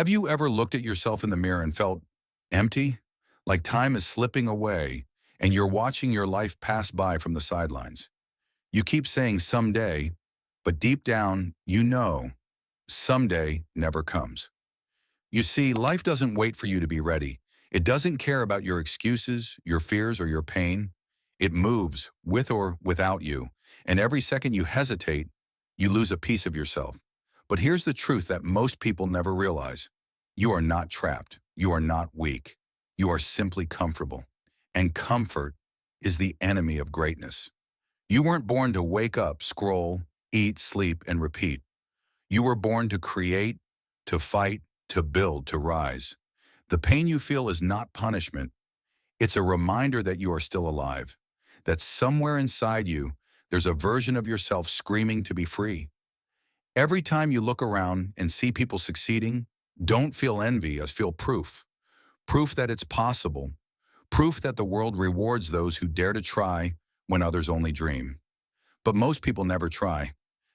Have you ever looked at yourself in the mirror and felt empty? Like time is slipping away and you're watching your life pass by from the sidelines. You keep saying someday, but deep down, you know someday never comes. You see, life doesn't wait for you to be ready. It doesn't care about your excuses, your fears, or your pain. It moves with or without you. And every second you hesitate, you lose a piece of yourself. But here's the truth that most people never realize. You are not trapped. You are not weak. You are simply comfortable. And comfort is the enemy of greatness. You weren't born to wake up, scroll, eat, sleep, and repeat. You were born to create, to fight, to build, to rise. The pain you feel is not punishment. It's a reminder that you are still alive, that somewhere inside you, there's a version of yourself screaming to be free. Every time you look around and see people succeeding, don't feel envy, feel proof. Proof that it's possible. Proof that the world rewards those who dare to try when others only dream. But most people never try.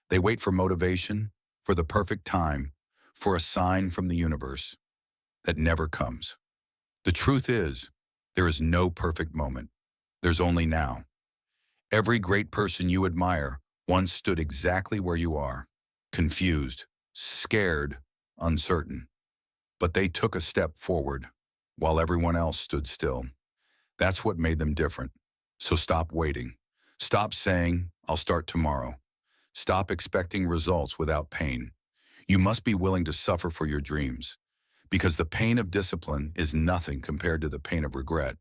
They wait for motivation, for the perfect time, for a sign from the universe that never comes. The truth is, there is no perfect moment. There's only now. Every great person you admire once stood exactly where you are, confused, scared, uncertain. But they took a step forward, while everyone else stood still. That's what made them different. So stop waiting. Stop saying, I'll start tomorrow. Stop expecting results without pain. You must be willing to suffer for your dreams, because the pain of discipline is nothing compared to the pain of regret.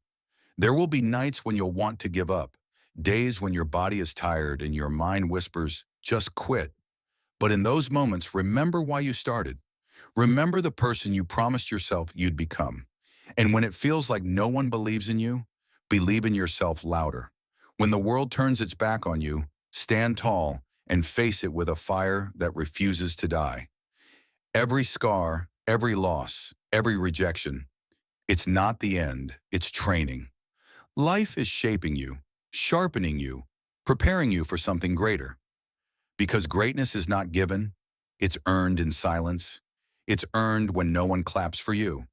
There will be nights when you'll want to give up, days when your body is tired and your mind whispers, just quit. But in those moments, remember why you started. Remember the person you promised yourself you'd become. And when it feels like no one believes in you, believe in yourself louder. When the world turns its back on you, stand tall and face it with a fire that refuses to die. Every scar, every loss, every rejection, it's not the end, it's training. Life is shaping you, sharpening you, preparing you for something greater. Because greatness is not given, it's earned in silence. It's earned when no one claps for you.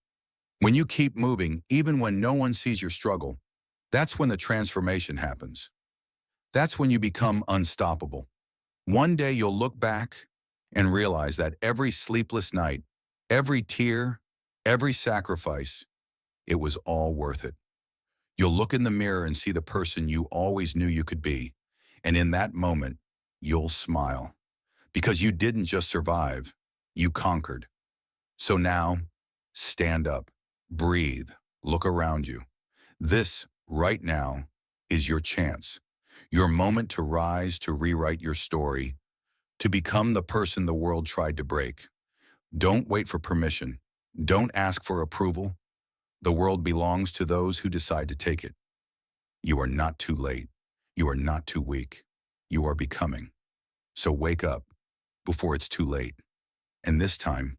When you keep moving, even when no one sees your struggle, that's when the transformation happens. That's when you become unstoppable. One day you'll look back and realize that every sleepless night, every tear, every sacrifice, it was all worth it. You'll look in the mirror and see the person you always knew you could be. And in that moment, you'll smile. Because you didn't just survive, you conquered. So now, stand up, breathe, look around you. This, right now, is your chance. Your moment to rise, to rewrite your story, to become the person the world tried to break. Don't wait for permission. Don't ask for approval. The world belongs to those who decide to take it. You are not too late. You are not too weak. You are becoming. So wake up before it's too late. And this time,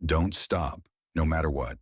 don't stop, no matter what.